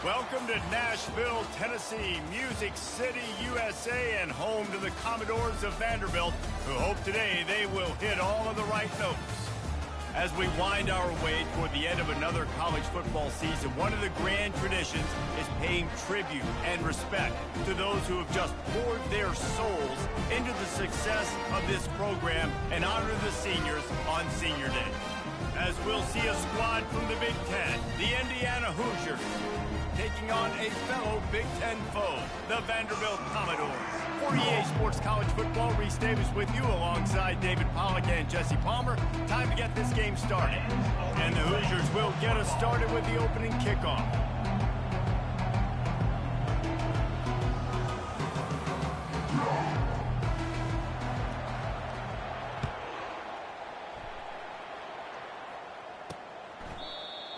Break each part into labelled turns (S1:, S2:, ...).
S1: Welcome to Nashville, Tennessee, Music City, USA, and home to the Commodores of Vanderbilt, who hope today they will hit all of the right notes. As we wind our way toward the end of another college football season, one of the grand traditions is paying tribute and respect to those who have just poured their souls into the success of this program and honor the seniors on Senior Day. As we'll see a squad from the Big Ten, the Indiana Hoosiers, taking on a fellow Big Ten foe, the Vanderbilt Commodores. For EA Sports College Football, Reese Davis with you alongside David Pollack and Jesse Palmer. Time to get this game started. And the Hoosiers will get us started with the opening kickoff.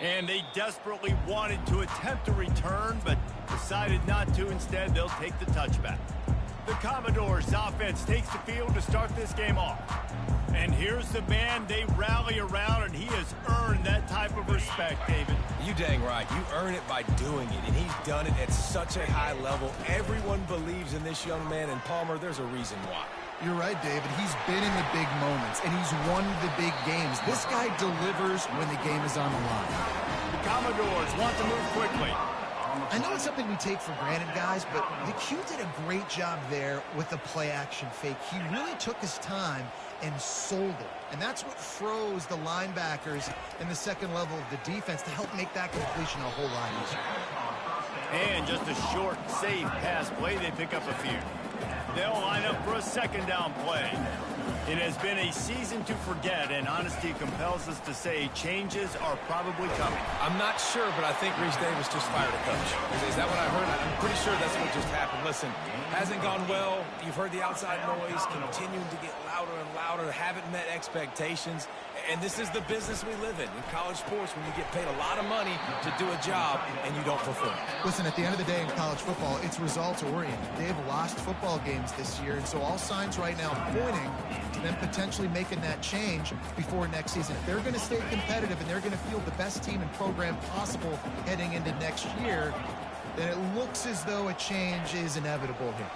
S1: And they desperately wanted to attempt a return, but decided not to. Instead, they'll take the touchback. The Commodores offense takes the field to start this game off. And here's the man they rally around, and he has earned that type of respect, David.
S2: You dang right. You earn it by doing it, and he's done it at such a high level. Everyone believes in this young man, and Palmer, there's a reason why.
S3: You're right, David. He's been in the big moments, and he's won the big games. This guy delivers when the game is on the line.
S1: The Commodores want to move quickly.
S3: I know it's something we take for granted, guys, but the Q did a great job there with the play-action fake. He really took his time and sold it. And that's what froze the linebackers in the second level of the defense to help make that completion a whole lot easier.
S1: And just a short, safe pass play, they pick up a few. They'll line up for a second down play. It has been a season to forget, and honesty compels us to say changes are probably coming.
S2: I'm not sure, but I think Reese Davis just fired a coach. Is that what I heard? I'm pretty sure that's what just happened. Listen, hasn't gone well. You've heard the outside noise continuing to get louder and louder. Haven't met expectations. And this is the business we live in college sports, when you get paid a lot of money to do a job and you don't perform.
S3: Listen, at the end of the day in college football, it's results-oriented. They've lost football games this year, and so all signs right now pointing to them potentially making that change before next season. If they're going to stay competitive and they're going to field the best team and program possible heading into next year, then it looks as though a change is inevitable here.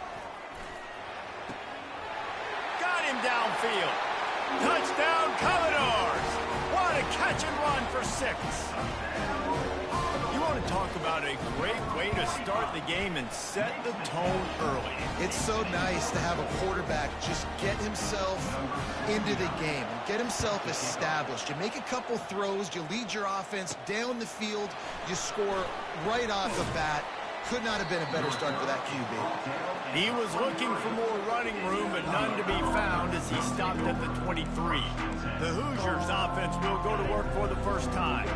S1: Got him downfield. Touchdown, Commodores! What a catch and run for 6. You want to talk about a great way to start the game and set the tone early.
S3: It's so nice to have a quarterback just get himself into the game, get himself established. You make a couple throws, you lead your offense down the field, you score right off the bat. Could not have been a better start for that QB.
S1: He was looking for more running room, but none to be found as he stopped at the 23. The Hoosiers offense will go to work for the first time.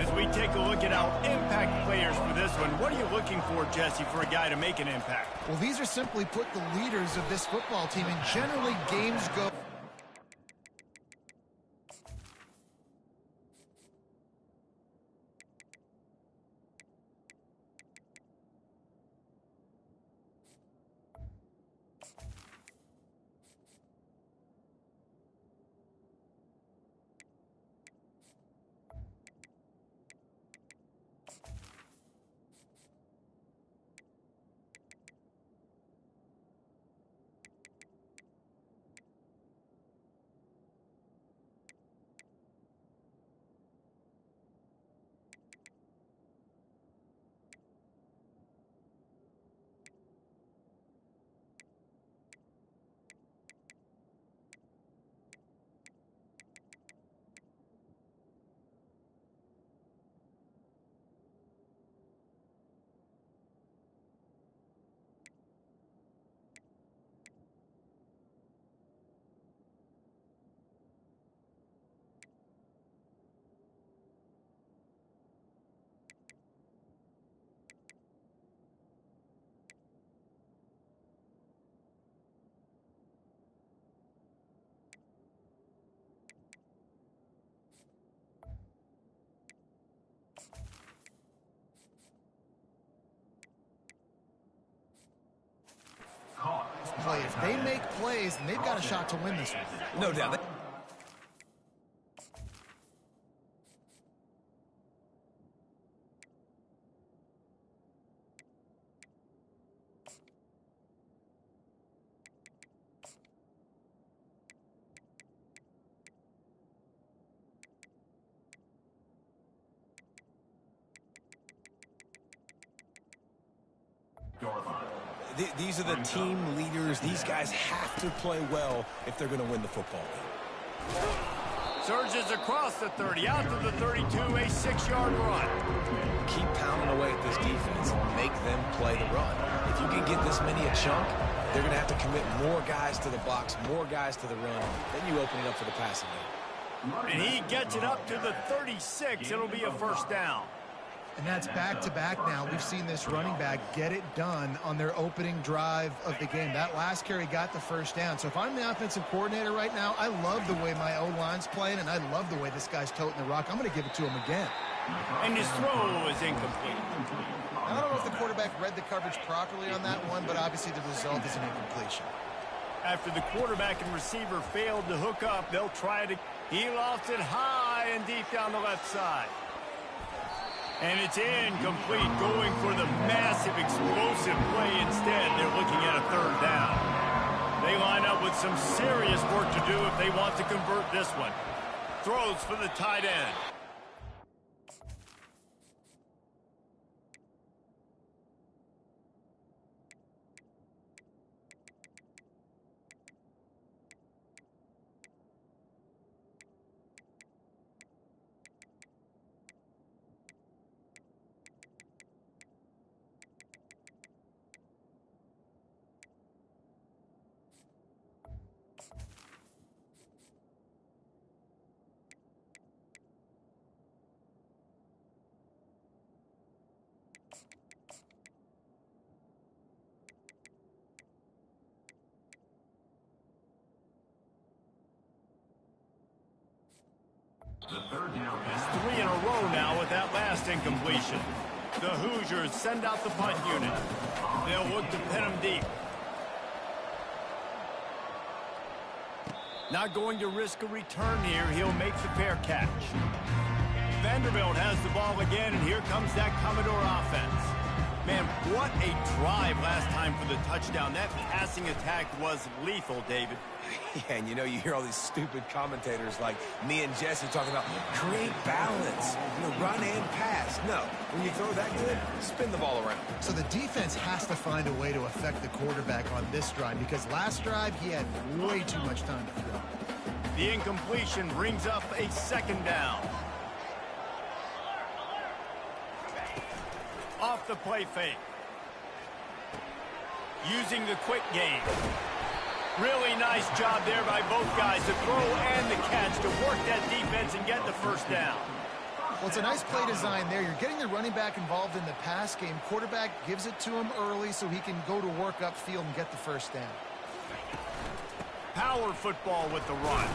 S1: As we take a look at our impact players for this one, what are you looking for, Jesse, for a guy to make an impact?
S3: Well, these are simply put the leaders of this football team, and generally games go... Play. If they make plays, and they've got a shot to win this one.
S2: No doubt. These are the team leaders. These guys have to play well if they're going to win the football game.
S1: Surges across the 30, out to the 32, a 6-yard run.
S2: Keep pounding away at this defense. Make them play the run. If you can get this many a chunk, they're going to have to commit more guys to the box, more guys to the run. Then you open it up for the passing game.
S1: And he gets it up to the 36. It'll be a first down.
S3: And that's back-to-back now. We've seen this running back get it done on their opening drive of the game. That last carry got the first down. So if I'm the offensive coordinator right now, I love the way my O-line's playing, and I love the way this guy's toting the rock. I'm going to give it to him again.
S1: And his throw is incomplete.
S3: I don't know if the quarterback read the coverage properly on that one, but obviously the result is an incompletion.
S1: After the quarterback and receiver failed to hook up, they'll try to... He lofts it high and deep down the left side. And it's incomplete, going for the massive explosive play instead. They're looking at a third down. They line up with some serious work to do if they want to convert this one. Throws for the tight end. It's 3 in a row now with that last incompletion. The Hoosiers send out the punt unit. They'll look to pin him deep. Not going to risk a return here. He'll make the fair catch. Vanderbilt has the ball again, and here comes that Commodore offense. Man, what a drive last time for the touchdown. That passing attack was lethal, David.
S2: Yeah, and you know, you hear all these stupid commentators like me and Jesse talking about create balance, run and pass. No, when you throw that good, spin the ball around.
S3: So the defense has to find a way to affect the quarterback on this drive, because last drive he had way too much time to throw.
S1: The incompletion brings up a second down. Off the play fake. Using the quick game. Really nice job there by both guys, the throw and the catch, to work that defense and get the first down.
S3: Well, it's a nice play design there. You're getting the running back involved in the pass game. Quarterback gives it to him early so he can go to work upfield and get the first down.
S1: Power football with the run.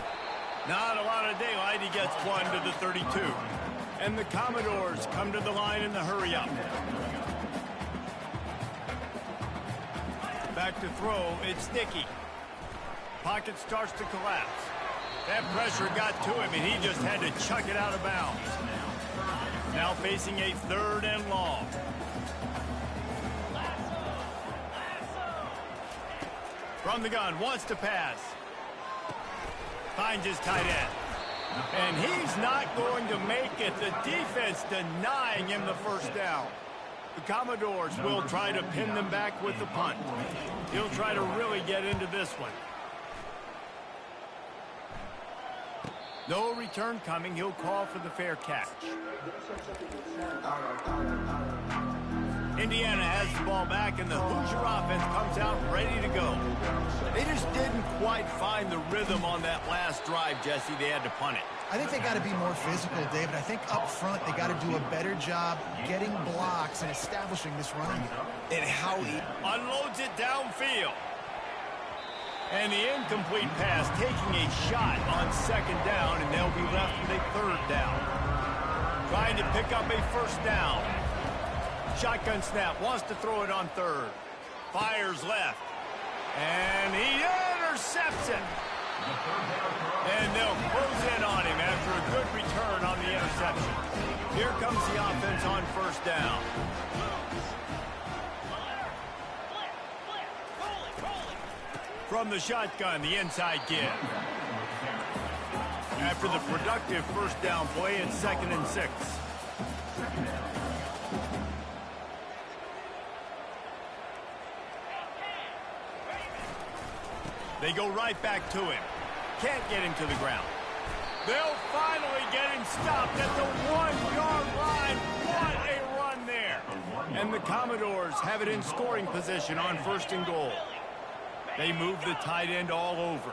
S1: Not a lot of daylight. He gets one to the 32. And the Commodores come to the line in the hurry-up. Back to throw. It's Dickey. Pocket starts to collapse. That pressure got to him, and he just had to chuck it out of bounds. Now facing a 3rd and long. From the gun, wants to pass. Finds his tight end. And he's not going to make it. The defense denying him the first down. The Commodores will try to pin them back with the punt. He'll try to really get into this one. No return coming. He'll call for the fair catch. Indiana has the ball back, and the Hoosier offense comes out ready to go. They just didn't quite find the rhythm on that last drive, Jesse. They had to punt it.
S3: I think they got to be more physical, David. I think up front they got to do a better job getting blocks and establishing this running game.
S2: And how he
S1: unloads it downfield. And the incomplete pass, taking a shot on 2nd down, and they'll be left with a 3rd down. Trying to pick up a first down. Shotgun snap, wants to throw it on 3rd. Fires left. And he intercepts it. And they'll close in on him after a good return on the interception. Here comes the offense on 1st down. From the shotgun, the inside give. After the productive 1st down play, it's 2nd and 6. They go right back to him. Can't get him to the ground. They'll finally get him stopped at the 1-yard line. What a run there. And the Commodores have it in scoring position on 1st and goal. They move the tight end all over.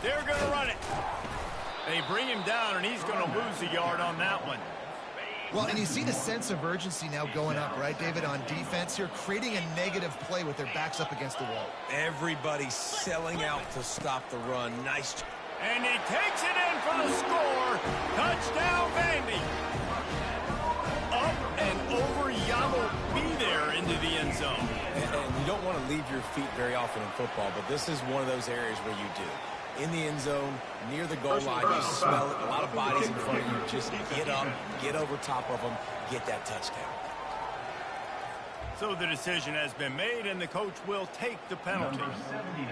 S1: They're going to run it. They bring him down, and he's going to lose a yard on that one.
S3: Well, and you see the sense of urgency now going up, right, David, on defense here, creating a negative play with their backs up against the wall.
S2: Everybody's selling out to stop the run. Nice.
S1: And he takes it in for the score. Touchdown, Vandy. Up and over, Yamo be there into the end zone.
S2: And you don't want to leave your feet very often in football, but this is one of those areas where you do. In the end zone, near the goal line, you smell it. A lot of bodies in front of you. Just get up, get over top of them, get that touchdown.
S1: So the decision has been made, and the coach will take the penalty.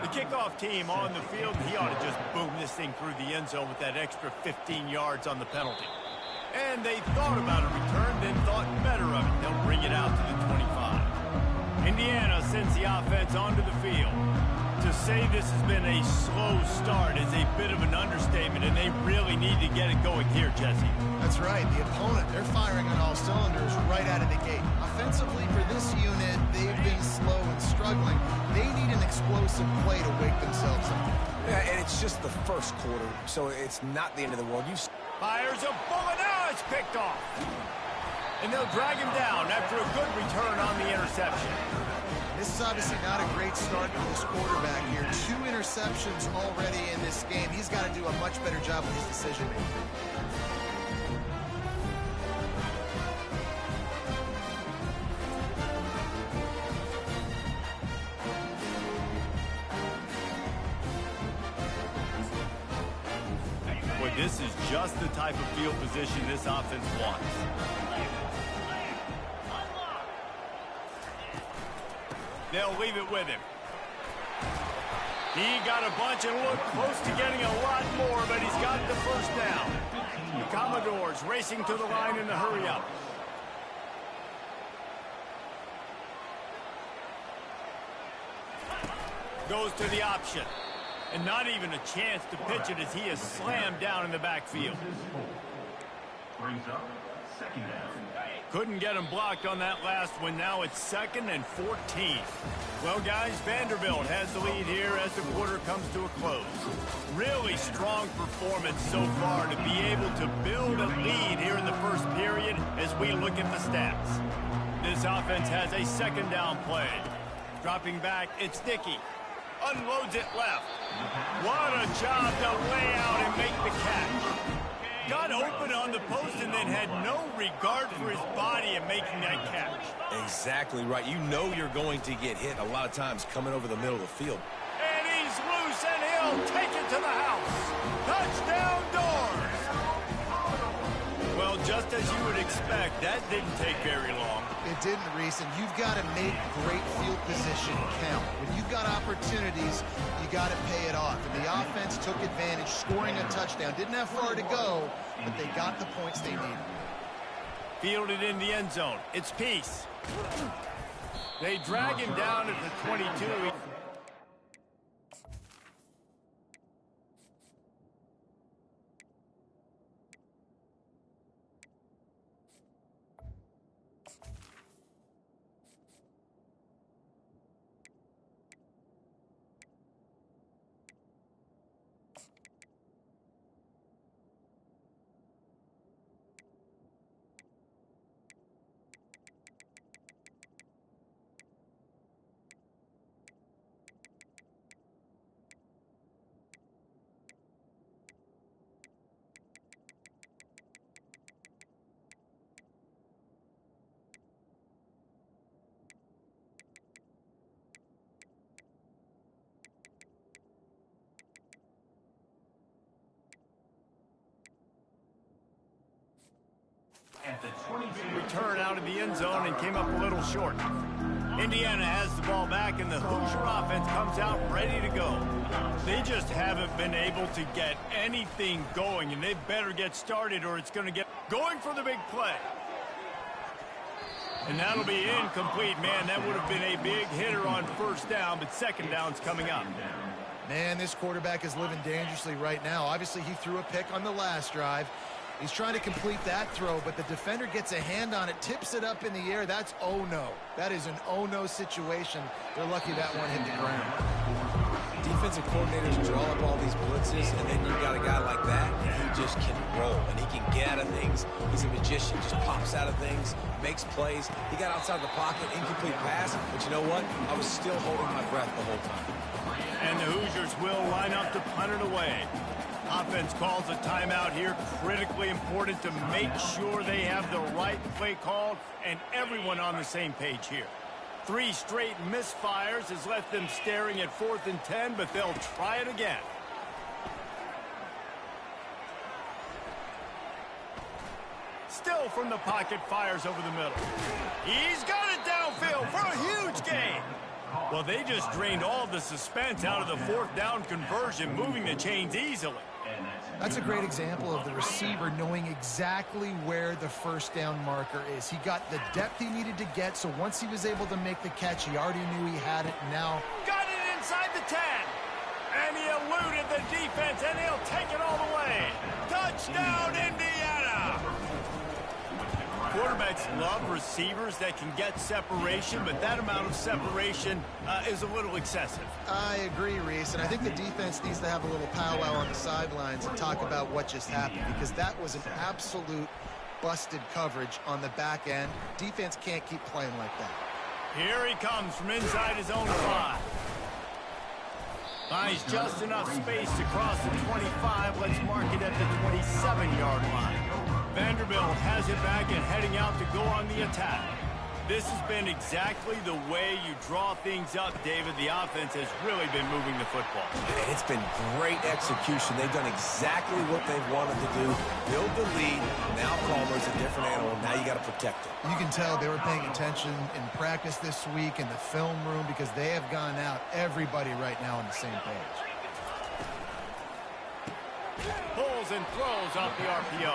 S1: The kickoff team on the field, he ought to just boom this thing through the end zone with that extra 15 yards on the penalty. And they thought about a return, then thought better of it. They'll bring it out to the 25. Indiana sends the offense onto the field. To say this has been a slow start is a bit of an understatement, and they really need to get it going here, Jesse.
S3: That's right. The opponent, they're firing on all cylinders right out of the gate. Offensively, for this unit, they've been slow and struggling. They need an explosive play to wake themselves up.
S2: Yeah, and it's just the first quarter, so it's not the end of the world.
S1: Fires a bullet. Now it's picked off. And they'll drag him down after a good return on the interception.
S3: This is obviously not a great start for this quarterback here. 2 interceptions already in this game. He's got to do a much better job with his decision-making.
S1: Boy, this is just the type of field position this offense wants. They'll leave it with him. He got a bunch and looked close to getting a lot more, but he's got the first down. The Commodores racing to the line in the hurry-up. Goes to the option. And not even a chance to pitch it as he is slammed down in the backfield. Brings up 2nd down. Couldn't get him blocked on that last one. Now it's 2nd and 14. Well, guys, Vanderbilt has the lead here as the quarter comes to a close. Really strong performance so far to be able to build a lead here in the first period as we look at the stats. This offense has a 2nd down play. Dropping back, it's Dickey. Unloads it left. What a job to lay out and make the catch. Got open on the post and then had no regard for his body in making that catch.
S2: Exactly right. You know you're going to get hit a lot of times coming over the middle of the field.
S1: And he's loose, and he'll take it to the house. Touchdown, Doors. Well, just as you would expect, that didn't take very long.
S3: It didn't, Reese, and you've got to make great field position count. When you've got opportunities, you got to pay it off. And the offense took advantage, scoring a touchdown. Didn't have far to go, but they got the points they needed.
S1: Fielded in the end zone. It's Peace. They drag him down at the 22. Return out of the end zone and came up a little short. Indiana has the ball back, and the Hoosier offense comes out ready to go. They just haven't been able to get anything going, and they better get started or it's going to get going for the big play. And that'll be incomplete. Man, that would have been a big hitter on first down, but second down's coming up.
S3: Man, this quarterback is living dangerously right now. Obviously, he threw a pick on the last drive. He's trying to complete that throw, but the defender gets a hand on it, tips it up in the air. That's oh-no. That is an oh-no situation. They're lucky that one hit the ground.
S2: Defensive coordinators draw up all these blitzes, and then you've got a guy like that, and he just can roll, and he can get out of things. He's a magician, just pops out of things, makes plays. He got outside the pocket, incomplete pass, but you know what? I was still holding my breath the whole time.
S1: And the Hoosiers will line up to punt it away. Offense calls a timeout here, critically important to make sure they have the right play called and everyone on the same page here. 3 straight misfires has left them staring at 4th and 10, but they'll try it again. Still from the pocket, fires over the middle. He's got it downfield for a huge gain. Well, they just drained all the suspense out of the 4th down conversion, moving the chains easily.
S3: That's a great example of the receiver knowing exactly where the first down marker is. He got the depth he needed to get, so once he was able to make the catch, he already knew he had it. Now
S1: got it inside the 10. And he eluded the defense, and he'll take it all the way. Touchdown, Indiana! Quarterbacks love receivers that can get separation, but that amount of separation is a little excessive.
S3: I agree, Reese, and I think the defense needs to have a little powwow on the sidelines and talk about what just happened, because that was an absolute busted coverage on the back end. Defense can't keep playing like that.
S1: Here he comes from inside his own 5. Finds just enough space to cross the 25. Let's mark it at the 27-yard line. Vanderbilt has it back and heading out to go on the attack. This has been exactly the way you draw things up, David. The offense has really been moving the football.
S2: And it's been great execution. They've done exactly what they've wanted to do. Build the lead. Now Palmer's a different animal. Now you got to protect it.
S3: You can tell they were paying attention in practice this week in the film room, because they have gone out, everybody right now on the same page.
S1: Pulls and throws off the RPO.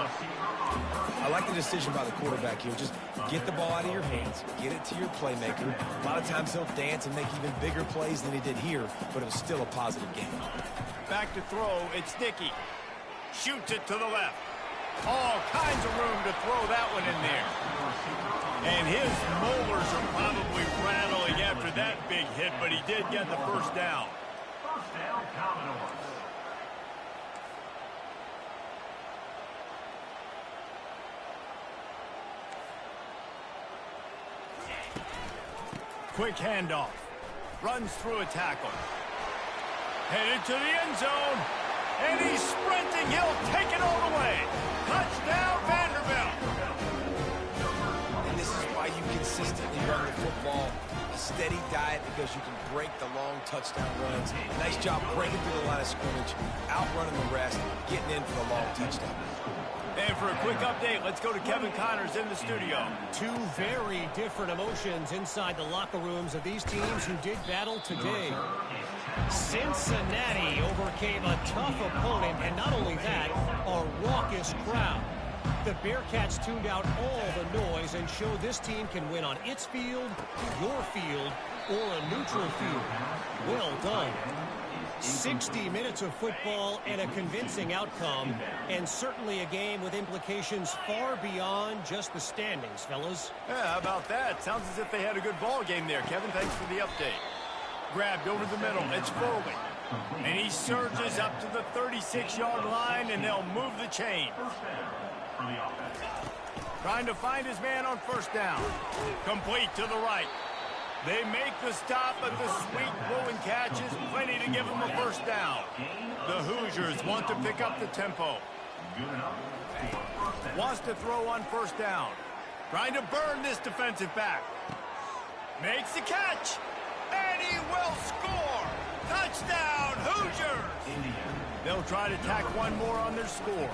S2: I like the decision by the quarterback here. Just get the ball out of your hands, get it to your playmaker. A lot of times he'll dance and make even bigger plays than he did here, but it was still a positive game.
S1: Back to throw, it's Dickey. Shoots it to the left. All kinds of room to throw that one in there. And his molars are probably rattling after that big hit, but he did get the first down.
S4: First down, Commodores.
S1: Quick handoff. Runs through a tackle. Headed to the end zone. And he's sprinting. He'll take it all the way. Touchdown, Vanderbilt.
S2: And this is why you consistently run the football. A steady diet, because you can break the long touchdown runs. Nice job breaking through the line of scrimmage, outrunning the rest, getting in for the long touchdown.
S1: And for a quick update, let's go to Kevin Connors in the studio.
S5: 2 very different emotions inside the locker rooms of these teams who did battle today. Cincinnati overcame a tough opponent, and not only that, a raucous crowd. The Bearcats tuned out all the noise and showed this team can win on its field, your field, or a neutral field. Well done. 60 minutes of football and a convincing outcome, and certainly a game with implications far beyond just the standings, fellas.
S1: Yeah, how about that? Sounds as if they had a good ball game there. Kevin, thanks for the update. Grabbed over the middle. It's Foley. And he surges up to the 36-yard line, and they'll move the chain. Trying to find his man on first down. Complete to the right. They make the stop, but the sweet blowing catch is plenty to give them a first down. The Hoosiers want to pick up the tempo. Wants to throw on first down. Trying to burn this defensive back. Makes the catch. And he will score. Touchdown, Hoosiers. They'll try to tack one more on their score.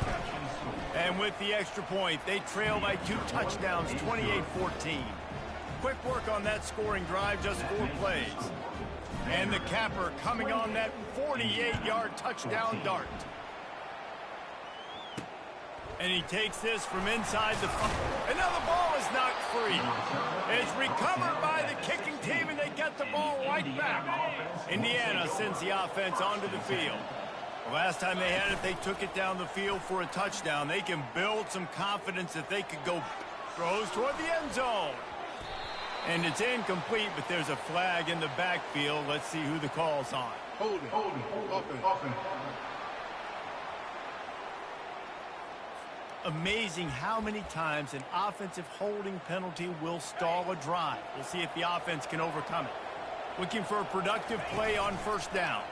S1: And with the extra point, they trail by 2 touchdowns, 28-14. Quick work on that scoring drive, just 4 plays. And the capper coming on that 48-yard touchdown dart. And he takes this from inside the... And now the ball is knocked free. It's recovered by the kicking team, and they get the ball right back. Indiana sends the offense onto the field. The last time they had it, they took it down the field for a touchdown. They can build some confidence that they could go throws toward the end zone. And it's incomplete, but there's a flag in the backfield. Let's see who the call's on.
S6: Holding.
S1: Amazing how many times an offensive holding penalty will stall a drive. We'll see if the offense can overcome it. Looking for a productive play on first down.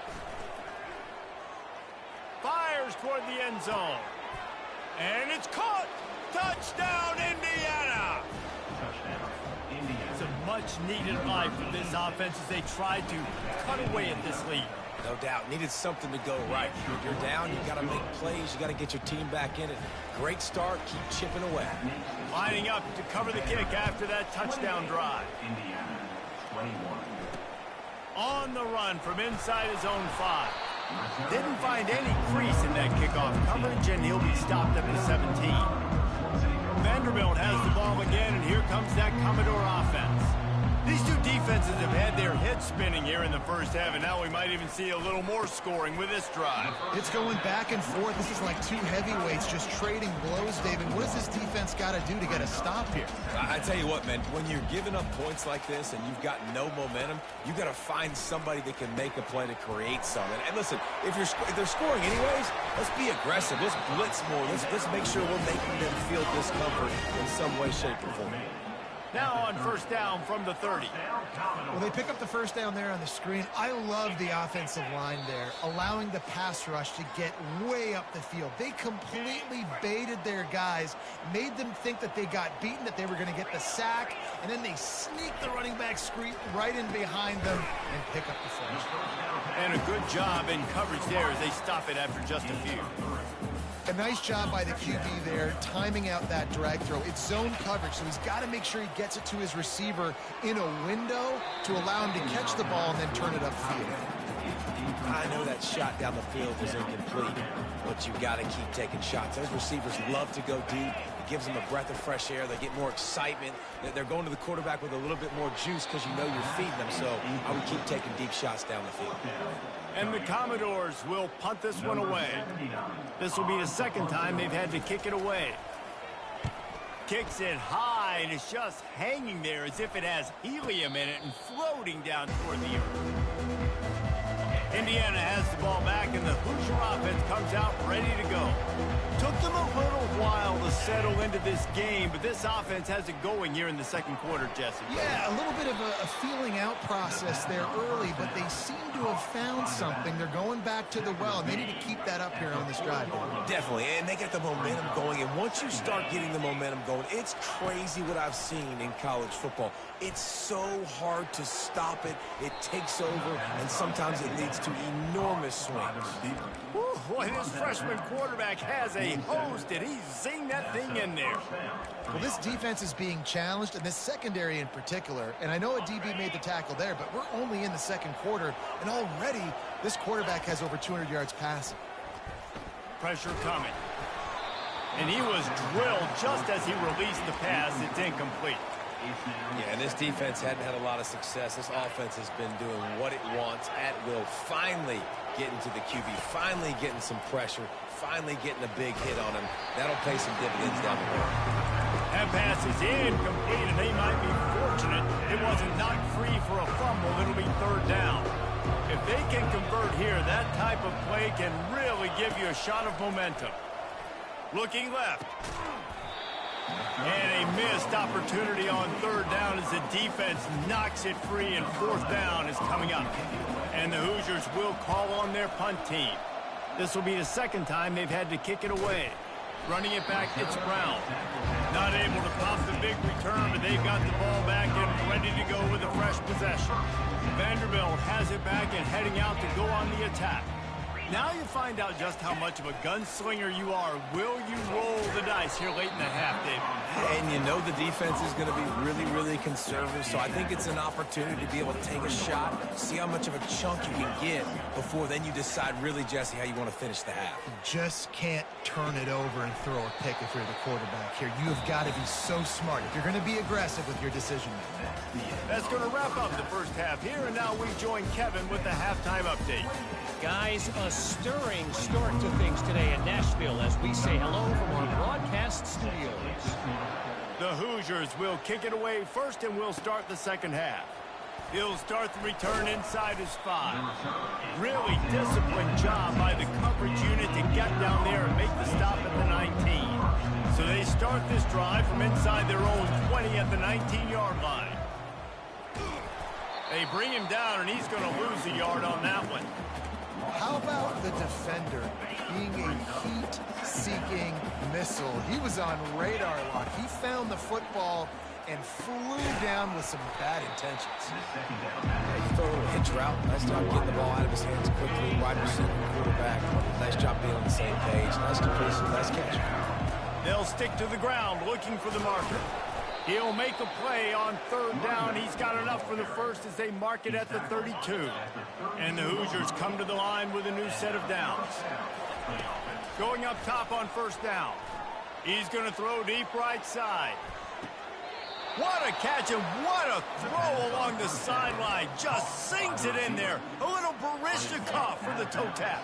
S1: Fires toward the end zone. And it's caught. Touchdown, Indiana. It's a much-needed ride for this offense as they try to cut away at this lead.
S2: No doubt. Needed something to go right. If you're down, you got to make plays. You got to get your team back in it. Great start. Keep chipping away.
S1: Lining up to cover the kick after that touchdown drive.
S4: Indiana, 21.
S1: On the run from inside his own 5. Didn't find any crease in that kickoff coverage, and he'll be stopped at the 17. Vanderbilt has the ball again, and here comes that Commodore offense. These two defenses have had their heads spinning here in the first half, and now we might even see a little more scoring with this drive.
S3: It's going back and forth. This is like two heavyweights just trading blows, David. What does this defense got to do to get a stop here?
S2: I tell you what, man, when you're giving up points like this and you've got no momentum, you got to find somebody that can make a play to create something. And listen, if they're scoring anyways, let's be aggressive. Let's blitz more. Let's make sure we're making them feel discomfort in some way, shape, or form.
S1: Now on first down from the 30.
S3: Well, they pick up the first down there on the screen. I love the offensive line there, allowing the pass rush to get way up the field. They completely baited their guys, made them think that they got beaten, that they were going to get the sack, and then they sneak the running back screen right in behind them and pick up the first.
S1: And a good job in coverage there as they stop it after just a few.
S3: A nice job by the QB there, timing out that drag throw. It's zone coverage, so he's got to make sure he gets it to his receiver in a window to allow him to catch the ball and then turn it upfield.
S2: I know that shot down the field was incomplete, but you got to keep taking shots. Those receivers love to go deep. It gives them a breath of fresh air. They get more excitement. They're going to the quarterback with a little bit more juice because you know you're feeding them. So I would keep taking deep shots down the field.
S1: And the Commodores will punt this one away. This will be the second time they've had to kick it away. Kicks it high, and it's just hanging there as if it has helium in it and floating down toward the earth. Indiana has the ball back, and the Hoosier offense comes out ready to go. Took them a little while to settle into this game, but this offense has it going here in the second quarter, Jesse.
S3: Yeah, a little bit of a feeling out process there early, but they seem to have found something. They're going back to the well, and they need to keep that up here on this drive.
S2: Definitely, and they got the momentum going, and once you start getting the momentum going, it's crazy what I've seen in college football. It's so hard to stop it. It takes over, and sometimes it leads to enormous swings.
S1: Boy, this freshman quarterback has a host, and he's zinged that thing in there.
S3: Well, this defense is being challenged, and this secondary in particular. And I know a DB made the tackle there, but we're only in the second quarter, and already this quarterback has over 200 yards passing.
S1: Pressure coming. And he was drilled just as he released the pass. It's incomplete.
S2: Yeah, and this defense hadn't had a lot of success. This offense has been doing what it wants at will. Finally getting to the QB, finally getting some pressure, finally getting a big hit on him. That'll pay some dividends down the road.
S1: That pass is incomplete, and they might be fortunate it wasn't knocked free for a fumble. It'll be third down. If they can convert here, that type of play can really give you a shot of momentum. Looking left. And a missed opportunity on third down as the defense knocks it free, and fourth down is coming up. And the Hoosiers will call on their punt team. This will be the second time they've had to kick it away. Running it back, it's Brown. Not able to pop the big return, but they've got the ball back and ready to go with a fresh possession. Vanderbilt has it back and heading out to go on the attack. Now you find out just how much of a gunslinger you are. Will you roll the dice here late in the half, David?
S2: And you know the defense is going to be really, really conservative, so I think it's an opportunity to be able to take a shot, see how much of a chunk you can get before then you decide really, Jesse, how you want to finish the half.
S3: You just can't turn it over and throw a pick if you're the quarterback here. You have got to be so smart if you're going to be aggressive with your decision-making.
S1: That's going to wrap up the first half here, and now we join Kevin with the halftime update.
S5: Guys, a stirring start to things today in Nashville as we say hello from our broadcast studios.
S1: The Hoosiers will kick it away first, and we'll start the second half. He'll start the return inside his 5. Really disciplined job by the coverage unit to get down there and make the stop at the 19. So they start this drive from inside their own 20 at the 19-yard line. They bring him down, and he's going to lose a yard on that one.
S3: How about the defender being a heat-seeking missile? He was on radar lock. He found the football and flew down with some bad intentions.
S2: Yeah, you throw a little hitch route. Nice job getting the ball out of his hands quickly. Wide receiver, quarterback. Nice job being on the same page. Nice completion, nice catch.
S1: They'll stick to the ground looking for the marker. He'll make a play on third down. He's got enough for the first as they mark it at the 32. And the Hoosiers come to the line with a new set of downs. Going up top on first down. He's going to throw deep right side. What a catch and what a throw along the sideline. Just sinks it in there. A little Baryshnikov for the toe tap.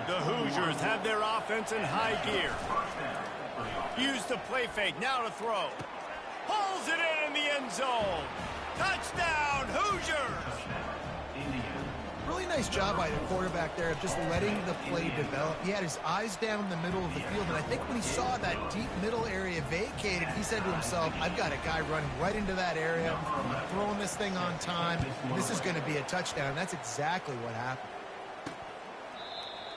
S1: The Hoosiers have their offense in high gear. Use the play fake. Now to throw. Pulls it in the end zone. Touchdown, Hoosiers!
S3: Really nice job by the quarterback there of just letting the play develop. He had his eyes down the middle of the field, and I think when he saw that deep middle area vacated, he said to himself, I've got a guy running right into that area. I'm throwing this thing on time. This is going to be a touchdown. That's exactly what happened.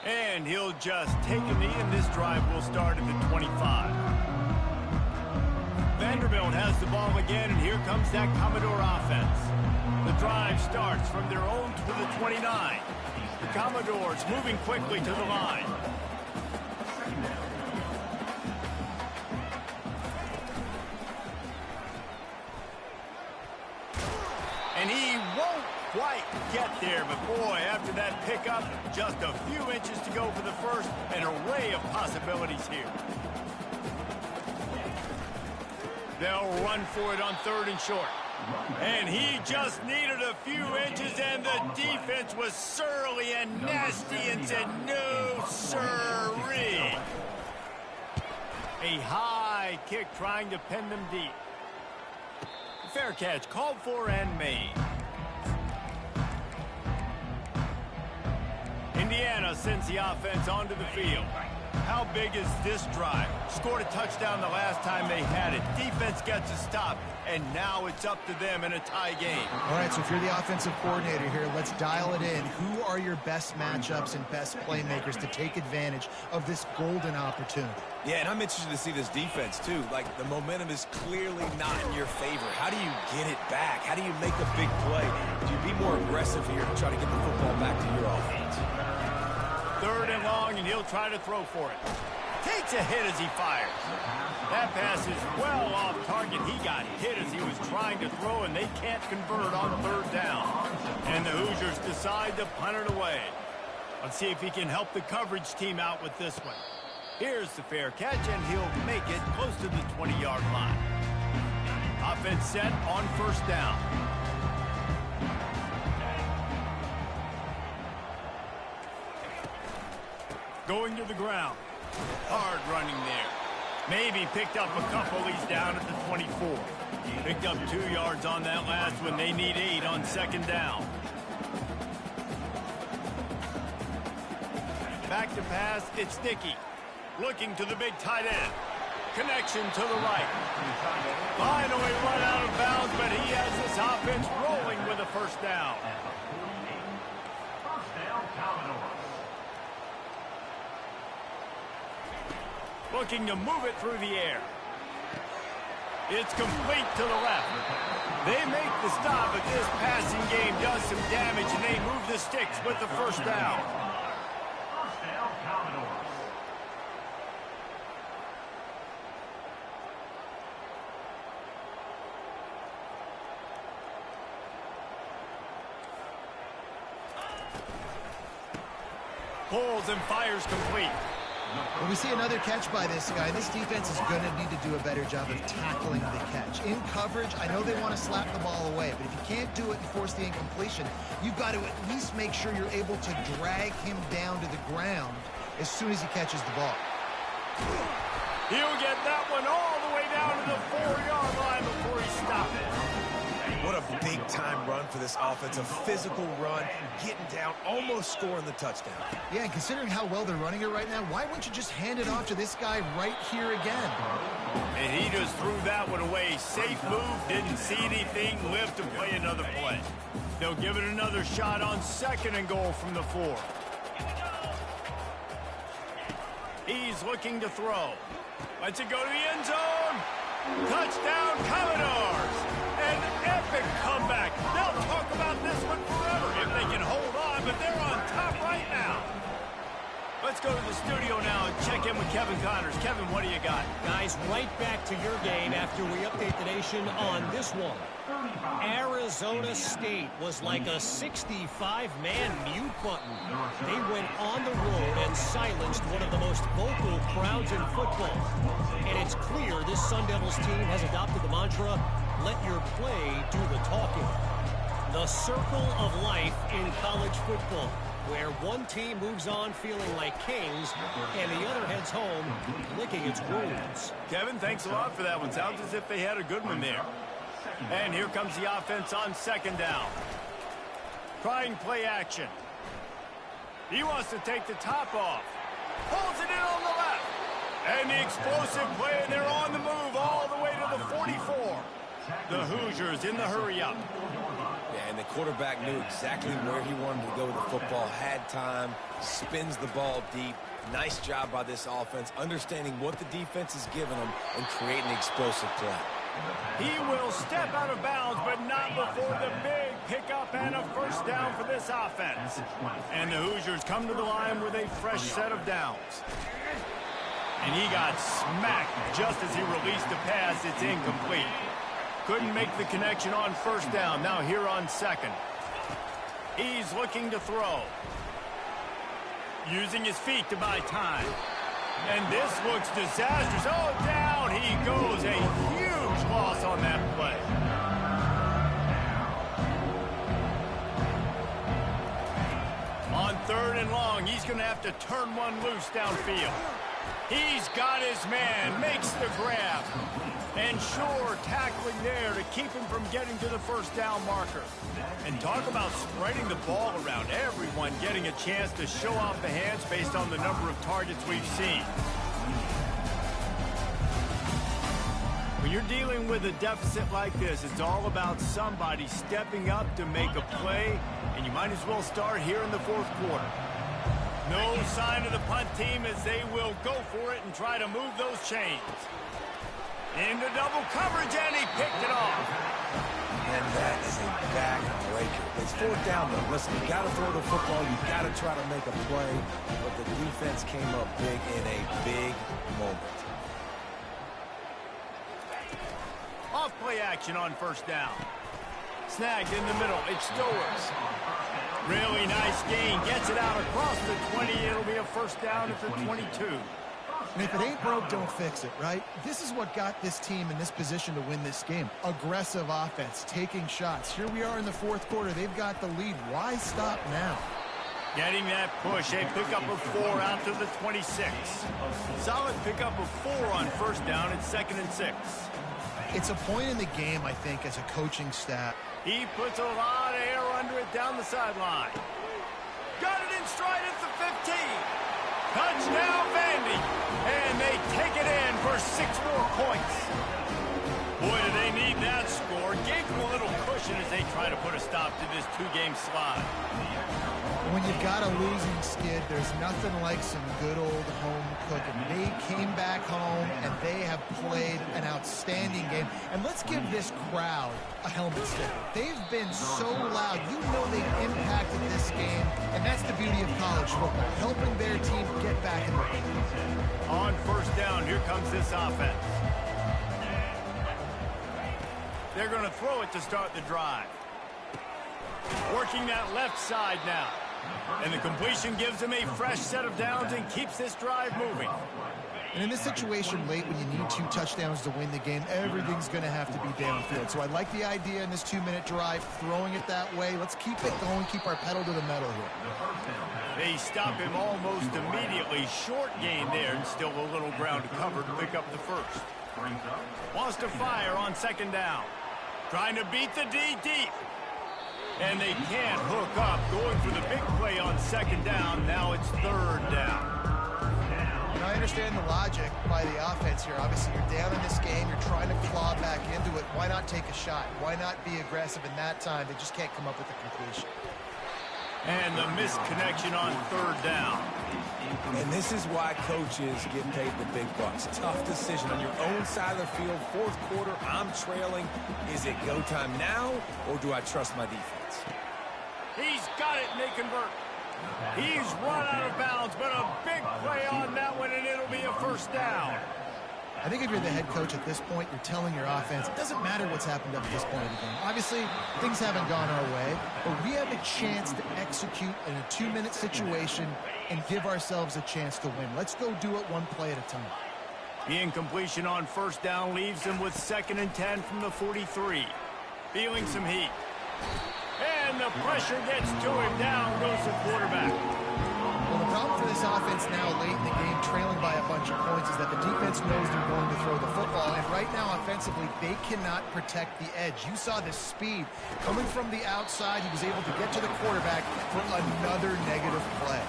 S1: And he'll just take a knee, and this drive will start at the 25. Vanderbilt has the ball again, and here comes that Commodore offense. The drive starts from their own to the 29. The Commodores moving quickly to the line. And he won't quite get there, but boy, after that pickup, just a few inches to go for the first, an array of possibilities here. They'll run for it on third and short. And he just needed a few inches, and the defense was surly and nasty and said, no, sirree. A high kick trying to pin them deep. Fair catch called for and made. Indiana sends the offense onto the field. How big is this drive? Scored a touchdown the last time they had it. Defense gets a stop, and now it's up to them in a tie game.
S3: All right, so if you're the offensive coordinator here, let's dial it in. Who are your best matchups and best playmakers to take advantage of this golden opportunity?
S2: Yeah, and I'm interested to see this defense, too. Like, the momentum is clearly not in your favor. How do you get it back? How do you make a big play? Do you be more aggressive here to try to get the football back to your offense?
S1: Third and long, and he'll try to throw for it. Takes a hit as he fires. That pass is well off target. He got hit as he was trying to throw, and they can't convert on third down. And the Hoosiers decide to punt it away. Let's see if he can help the coverage team out with this one. Here's the fair catch, and he'll make it close to the 20-yard line. Offense set on first down. Going to the ground. Hard running there. Maybe picked up a couple. He's down at the 24. Picked up 2 yards on that last one. They need 8 on second down. Back to pass. It's Dickey. Looking to the big tight end. Connection to the right. Finally run out of bounds, but he has this offense rolling with a first down.
S4: First down, Commodore.
S1: Looking to move it through the air. It's complete to the left. They make the stop, but this passing game does some damage, and they move the sticks with the first down. Pulls and fires complete.
S3: When we see another catch by this guy, this defense is going to need to do a better job of tackling the catch. In coverage, I know they want to slap the ball away, but if you can't do it and force the incompletion, you've got to at least make sure you're able to drag him down to the ground as soon as he catches the ball.
S1: He'll get that one all the way down to the 4-yard line before he stops it.
S2: What a big-time run for this offense. A physical run, getting down, almost scoring the touchdown.
S3: Yeah, and considering how well they're running it right now, why wouldn't you just hand it off to this guy right here again?
S1: And he just threw that one away. Safe move, didn't see anything, lived to play another play. They'll give it another shot on 2nd and goal from the 4. He's looking to throw. Lets it go to the end zone. Touchdown, Commodores! An epic comeback. They'll talk about this one forever if they can hold on, but they're on top right now. Let's go to the studio now and check in with Kevin Connors. Kevin, what do you got?
S5: Guys, right back to your game after we update the nation on this one. Arizona State was like a 65-man mute button. They went on the road and silenced one of the most vocal crowds in football. And it's clear this Sun Devils team has adopted the mantra, let your play do the talking. The circle of life in college football, where one team moves on feeling like kings and the other heads home licking its wounds.
S1: Kevin, thanks a lot for that one. Sounds as if they had a good one there. And here comes the offense on 2nd down. Trying play action. He wants to take the top off. Pulls it in on the left. And the explosive play, and they're on the move all the way to the 44. The Hoosiers in the hurry-up.
S2: Yeah, and the quarterback knew exactly where he wanted to go with the football, had time, spins the ball deep. Nice job by this offense, understanding what the defense is giving them and creating an explosive play.
S1: He will step out of bounds, but not before the big pickup and a 1st down for this offense. And the Hoosiers come to the line with a fresh set of downs. And he got smacked just as he released the pass. It's incomplete. Couldn't make the connection on 1st down. Now here on 2nd. He's looking to throw. Using his feet to buy time. And this looks disastrous. Oh, down he goes. A huge loss on that play. On 3rd and long, he's going to have to turn one loose downfield. He's got his man, makes the grab. And sure, tackling there to keep him from getting to the 1st down marker. And talk about spreading the ball around. Everyone getting a chance to show off the hands based on the number of targets we've seen. When you're dealing with a deficit like this, it's all about somebody stepping up to make a play, and you might as well start here in the 4th quarter. No sign of the punt team as they will go for it and try to move those chains. Into double coverage, and he picked it off.
S2: And that is a back-breaker. It's 4th down, though. Listen, you got to throw the football. You got to try to make a play. But the defense came up big in a big moment.
S1: Off play action on 1st down. Snagged in the middle. It's Stowers. Really nice gain. Gets it out across the 20. It'll be a 1st down at the 22.
S3: And if it ain't broke, don't fix it, right? This is what got this team in this position to win this game. Aggressive offense, taking shots. Here we are in the 4th quarter. They've got the lead. Why stop now?
S1: Getting that push. A pickup of 4 out to the 26. Solid pickup of 4 on 1st down at 2nd and 6.
S3: It's a point in the game, I think, as a coaching staff.
S1: He puts a lot of air under it down the sideline. Got it in stride at the 15. Touchdown, Vandy. And they take it in for 6 more points. Boy, do they need that score. Gave them a little cushion as they try to put a stop to this 2-game slide.
S3: When you've got a losing skid, there's nothing like some good old home cooking. They came back home, and they have played an outstanding game. And let's give this crowd a helmet stick. They've been so loud. You know they've impacted this this game, and that's the beauty of college football, helping their team get back in the game.
S1: On first down, here comes this offense. They're going to throw it to start the drive. Working that left side now. And the completion gives him a fresh set of downs and keeps this drive moving.
S3: And in this situation late when you need 2 touchdowns to win the game, everything's going to have to be downfield. So I like the idea in this 2-minute drive, throwing it that way. Let's keep it going, keep our pedal to the metal here.
S1: They stop him almost immediately. Short gain there and still a little ground to cover to pick up the first. Wants to fire on second down. Trying to beat the D deep. And they can't hook up. Going for the big play on second down. Now it's third down.
S3: And I understand the logic by the offense here. Obviously, you're down in this game. You're trying to claw back into it. Why not take a shot? Why not be aggressive in that time? They just can't come up with a completion.
S1: And the missed connection on third down.
S2: And this is why coaches get paid the big bucks. Tough decision on your own side of the field. Fourth quarter, I'm trailing. Is it go time now, or do I trust my defense?
S1: He's got it, and they convert. He's run out of bounds, but a big play on that one, and it'll be a first down.
S3: I think if you're the head coach at this point, you're telling your offense, it doesn't matter what's happened up to this point of the game. Obviously, things haven't gone our way, but we have a chance to execute in a 2-minute situation and give ourselves a chance to win. Let's go do it one play at a time.
S1: The incompletion on first down leaves him with 2nd and 10 from the 43. Feeling some heat. And the pressure gets to him. Down goes the quarterback.
S3: Well, the problem for this offense now late in the game, trailing by a bunch of points, is that the defense knows they're going to throw the football. And right now, offensively, they cannot protect the edge. You saw the speed coming from the outside. He was able to get to the quarterback for another negative play.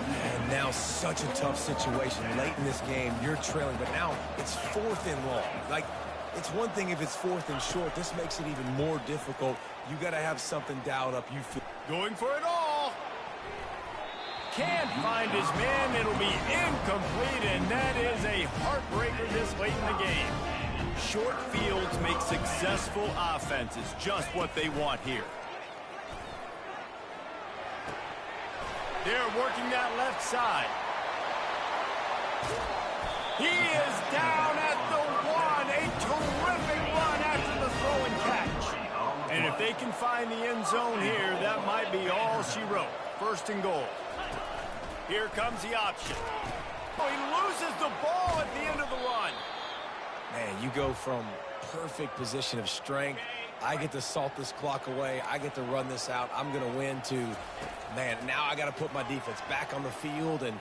S2: And now such a tough situation. Late in this game, you're trailing, but now it's 4th and long. Like, it's one thing if it's 4th and short. This makes it even more difficult. You got to have something dialed up. You feel
S1: going for it all. Can't find his man. It'll be incomplete, and that is a heartbreaker this late in the game. Short fields make successful offenses just what they want here. They're working that left side. He is down at the 1. A terrific run after the throw and catch. And if they can find the end zone here, that might be all she wrote. 1st and goal. Here comes the option. Oh, he loses the ball at the end of the run.
S2: Man, you go from perfect position of strength. I get to salt this clock away. I get to run this out. I'm going to win to, man, now I got to put my defense back on the field, and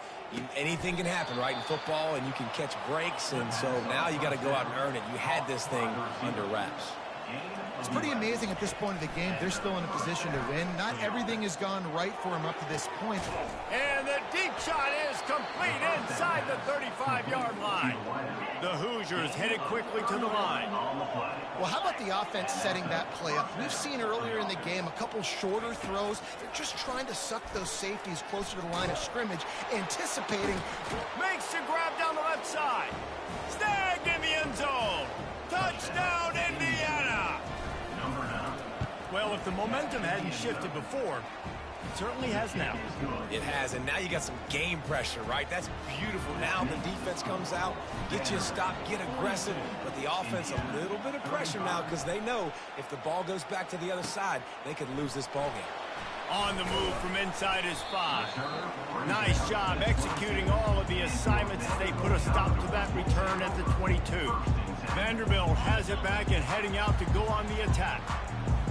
S2: anything can happen, right, in football, and you can catch breaks, and so now you got to go out and earn it. You had this thing under wraps.
S3: It's pretty amazing at this point of the game. They're still in a position to win. Not everything has gone right for them up to this point.
S1: And the deep shot is complete inside the 35-yard line. The Hoosiers headed quickly to the line.
S3: Well, how about the offense setting that play up? We've seen earlier in the game a couple shorter throws. They're just trying to suck those safeties closer to the line of scrimmage, anticipating.
S1: Makes the grab down the left side. Snagged in the end zone. Touchdown, Indiana! Well, if the momentum hadn't shifted before, it certainly has now.
S2: It has, and now you got some game pressure, right? That's beautiful. Now the defense comes out, get you a stop, get aggressive, but the offense a little bit of pressure now because they know if the ball goes back to the other side, they could lose this ball game.
S1: On the move from inside his 5. Nice job executing all of the assignments as they put a stop to that return at the 22. Vanderbilt has it back and heading out to go on the attack.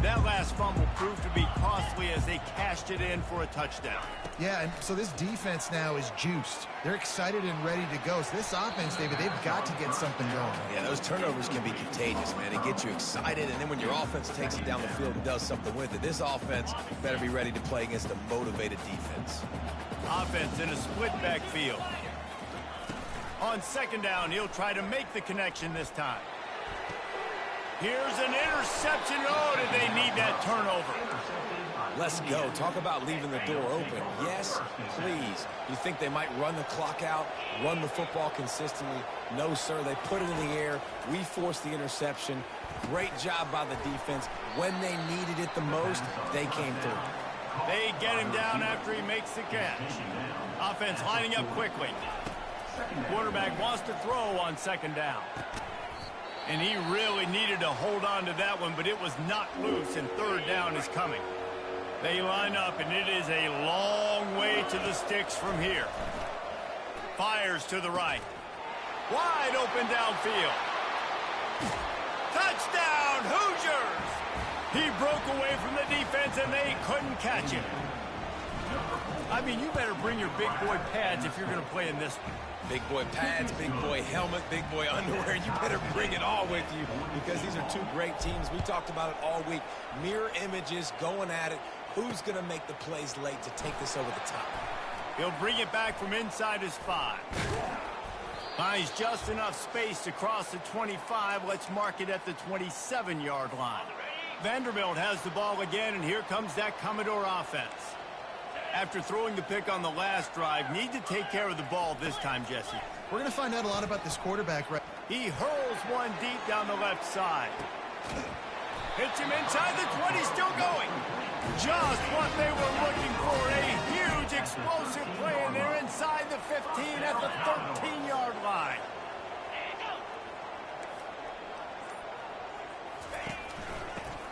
S1: That last fumble proved to be costly as they cashed it in for a touchdown.
S3: Yeah, and so this defense now is juiced. They're excited and ready to go. So this offense, David, they've got to get something going.
S2: Yeah, those turnovers can be contagious, man. It gets you excited, and then when your offense takes it down the field and does something with it, this offense better be ready to play against a motivated defense.
S1: Offense in a split backfield. On second down, he'll try to make the connection this time. Here's an interception. Oh, did they need that turnover?
S2: Let's go. Talk about leaving the door open. Yes, please. You think they might run the clock out, run the football consistently? No, sir. They put it in the air. We forced the interception. Great job by the defense. When they needed it the most, they came through.
S1: They get him down after he makes the catch. Offense lining up quickly. Quarterback wants to throw on second down. And he really needed to hold on to that one, but it was not loose, and third down is coming. They line up, and it is a long way to the sticks from here. Fires to the right. Wide open downfield. Touchdown, Hoosiers! He broke away from the defense, and they couldn't catch him. I mean, you better bring your big boy pads if you're going to play in this one.
S2: Big boy pads, big boy helmet, big boy underwear. You better bring it all with you because these are two great teams. We talked about it all week. Mirror images, going at it. Who's going to make the plays late to take this over the top?
S1: He'll bring it back from inside his 5. Finds just enough space to cross the 25. Let's mark it at the 27-yard line. Vanderbilt has the ball again, and here comes that Commodore offense. After throwing the pick on the last drive, need to take care of the ball this time, Jesse.
S3: We're going to find out a lot about this quarterback.
S1: He hurls one deep down the left side. Hits him inside the 20, still going. Just what they were looking for, a huge explosive play, and they're inside the 15 at the 13-yard line.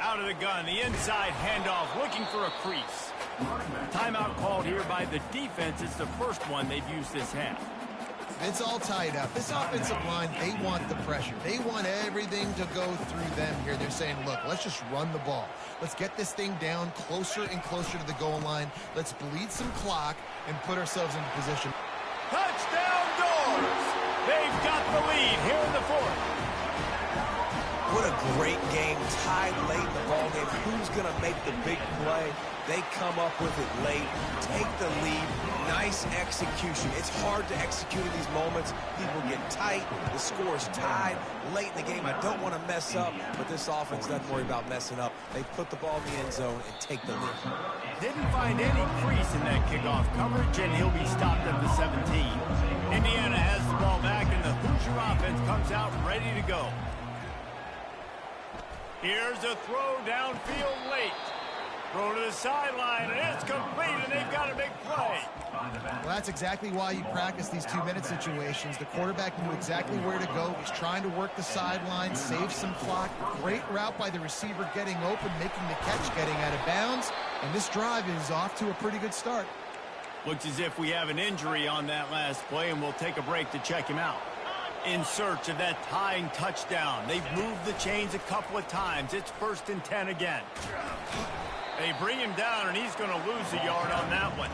S1: Out of the gun, the inside handoff, looking for a crease. Timeout called here by the defense. It's the first one they've used this half.
S3: It's all tied up. This offensive line, they want the pressure. They want everything to go through them here. They're saying, look, let's just run the ball. Let's get this thing down closer and closer to the goal line. Let's bleed some clock and put ourselves into position.
S1: Touchdown Doors! They've got the lead here in the fourth.
S2: What a great game. Tied late in the ball game. Who's going to make the big play? They come up with it late, take the lead. Nice execution. It's hard to execute in these moments. People get tight. The score is tied late in the game. I don't want to mess up, but this offense doesn't worry about messing up. They put the ball in the end zone and take the lead.
S1: Didn't find any crease in that kickoff coverage, and he'll be stopped at the 17. Indiana has the ball back, and the Hoosier offense comes out ready to go. Here's a throw downfield late. Throw to the sideline, and it's complete, and they've got a big play.
S3: Well, that's exactly why you practice these two-minute situations. The quarterback knew exactly where to go. He's trying to work the sideline, save some clock. Great route by the receiver getting open, making the catch, getting out of bounds. And this drive is off to a pretty good start.
S1: Looks as if we have an injury on that last play, and we'll take a break to check him out. In search of that tying touchdown. They've moved the chains a couple of times. It's 1st and 10 again. They bring him down, and he's going to lose a yard on that one.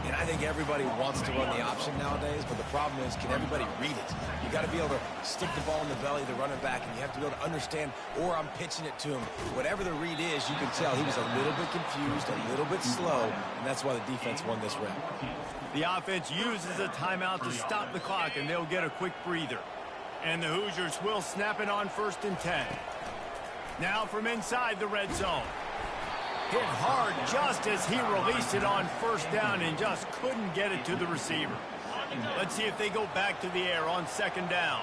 S2: And I think everybody wants to run the option nowadays, but the problem is, can everybody read it? You got to be able to stick the ball in the belly of the running back, and you have to be able to understand, or I'm pitching it to him. Whatever the read is, you can tell he was a little bit confused, a little bit slow, and that's why the defense won this round.
S1: The offense uses a timeout to stop the clock, and they'll get a quick breather. And the Hoosiers will snap it on 1st and 10. Now from inside the red zone. Hit hard just as he released it on 1st down and just couldn't get it to the receiver. Let's see if they go back to the air on 2nd down.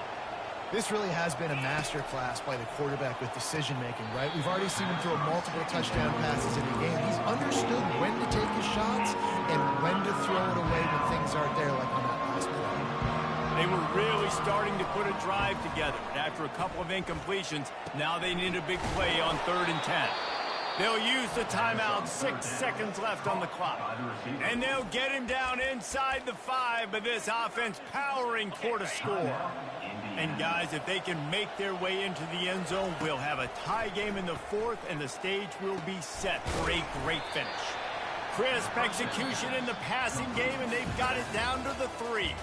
S3: This really has been a master class by the quarterback with decision-making, right? We've already seen him throw multiple touchdown passes in the game. He's understood when to take his shots and when to throw it away when things aren't there, like on that last play.
S1: They were really starting to put a drive together. After a couple of incompletions, now they need a big play on 3rd and 10. They'll use the timeout, 6 seconds left on the clock. And they'll get him down inside the 5, but this offense powering toward a score. And guys, if they can make their way into the end zone, we'll have a tie game in the 4th, and the stage will be set for a great finish. Crisp execution in the passing game, and they've got it down to the 3.